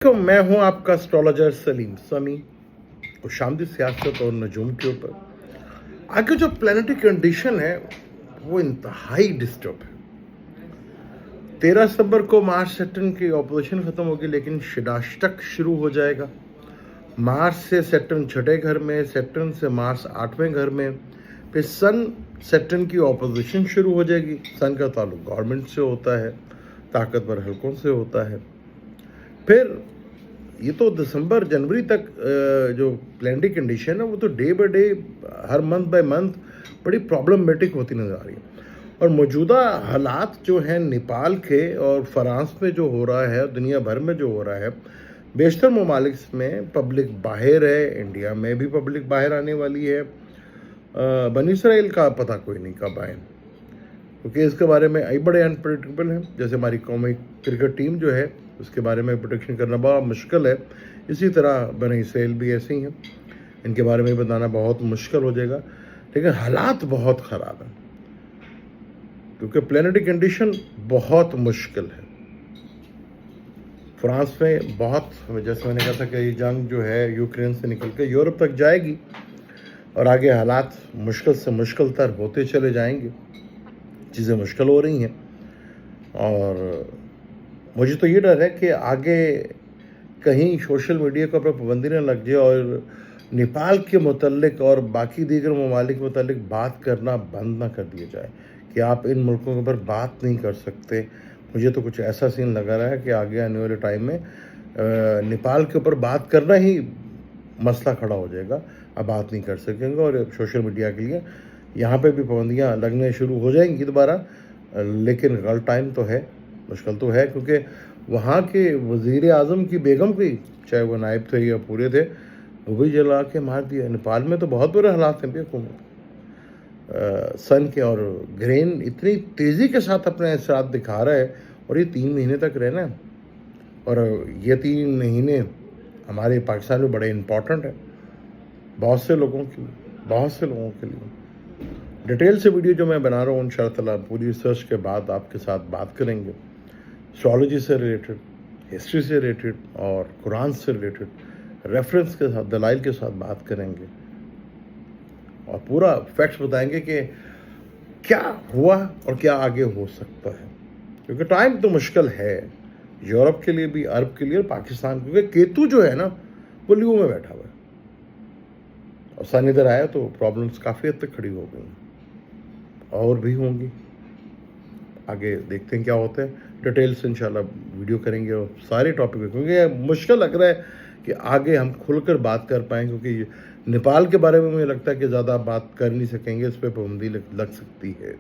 वालेकुम, मैं हूं आपका एस्ट्रोलॉजर सलीम समी। खुश आमदीद सियासत और नजूम के ऊपर। आगे जो प्लानिटरी कंडीशन है वो इंतहाई डिस्टर्ब है। 13 सितंबर को मार्स सैटर्न की ऑपोजिशन खत्म होगी, लेकिन शिडाष्टक शुरू हो जाएगा। मार्स से सैटर्न छठे घर में, सैटर्न से मार्स 8वें घर में, फिर सन सैटर्न की ऑपोजिशन शुरू हो जाएगी। सन का ताल्लुक गवर्नमेंट से होता है, ताकतवर हलकों से होता है। फिर ये तो दिसंबर जनवरी तक जो प्लानिटरी कंडीशन है वो तो day by day, her month by month बड़ी प्रॉब्लमेटिक होती नज़र आ रही है। और मौजूदा हालात जो हैं नेपाल के और फ्रांस में जो हो रहा है, दुनिया भर में जो हो रहा है, बेशतर ममालिक में पब्लिक बाहर है, इंडिया में भी पब्लिक बाहर आने वाली है। बनी इसराइल का पता कोई नहीं कब आए, क्योंकि इसके बारे में आई बड़े अनप्रेडिक्टेबल हैं। जैसे हमारी कौमी क्रिकेट टीम जो है उसके बारे में प्रोडिक्शन करना बड़ा मुश्किल है, इसी तरह बनी इसराइल भी ऐसे ही हैं, इनके बारे में बताना बहुत मुश्किल हो जाएगा। लेकिन हालात बहुत ख़राब हैं, क्योंकि प्लानिटरी कंडीशन बहुत मुश्किल है। फ्रांस में बहुत, जैसे मैंने कहा था कि ये जंग जो है यूक्रेन से निकल के यूरोप तक जाएगी और आगे हालात मुश्किल से मुश्किल तर होते चले जाएंगे, चीज़ें मुश्किल हो रही हैं। और मुझे तो ये डर है कि आगे कहीं सोशल मीडिया को पर पाबंदी न लग जाए और नेपाल के मुतल्लिक और बाकी दीगर ममालिक के मुतल्लिक बात करना बंद ना कर दिया जाए कि आप इन मुल्कों के ऊपर बात नहीं कर सकते। मुझे तो कुछ ऐसा सीन लगा रहा है कि आगे आने वाले टाइम में नेपाल के ऊपर बात करना ही मसला खड़ा हो जाएगा, अब बात नहीं कर सकेंगे। और सोशल मीडिया के लिए यहाँ पे भी पाबंदियाँ लगने शुरू हो जाएंगी दोबारा, लेकिन गलत टाइम तो है, मुश्किल तो है, क्योंकि वहाँ के वज़ीर आज़म की बेगम की, चाहे वो नायब थे या पूरे थे, वो भी जला के मार दिया। नेपाल में तो बहुत बुरे हालात हैं हुकूमत सन के, और ग्रेन इतनी तेज़ी के साथ अपने असरात दिखा रहा है, और ये 3 महीने तक रहना है। और ये 3 महीने हमारे पाकिस्तान में बड़े इम्पॉर्टेंट है बहुत से लोगों के लिए। डिटेल से वीडियो जो मैं बना रहा हूँ इंशाअल्लाह पूरी रिसर्च के बाद आपके साथ बात करेंगे, एस्ट्रोलॉजी से रिलेटेड, हिस्ट्री से रिलेटेड और कुरान से रिलेटेड रेफरेंस के साथ, दलाइल के साथ बात करेंगे और पूरा फैक्ट्स बताएंगे कि क्या हुआ और क्या आगे हो सकता है। क्योंकि टाइम तो मुश्किल है यूरोप के लिए भी, अरब के लिए और पाकिस्तान, क्योंकि केतु जो है ना वो लियो में बैठा हुआ है और सन इधर आया तो प्रॉब्लम्स काफ़ी हद तक खड़ी हो गई और भी होंगी। आगे देखते हैं क्या होता है, डिटेल से इंशाल्लाह वीडियो करेंगे और सारे टॉपिक पे, क्योंकि मुश्किल लग रहा है कि आगे हम खुलकर बात कर पाएँ, क्योंकि नेपाल के बारे में मुझे लगता है कि ज़्यादा बात कर नहीं सकेंगे, इस पर पाबंदी लग सकती है।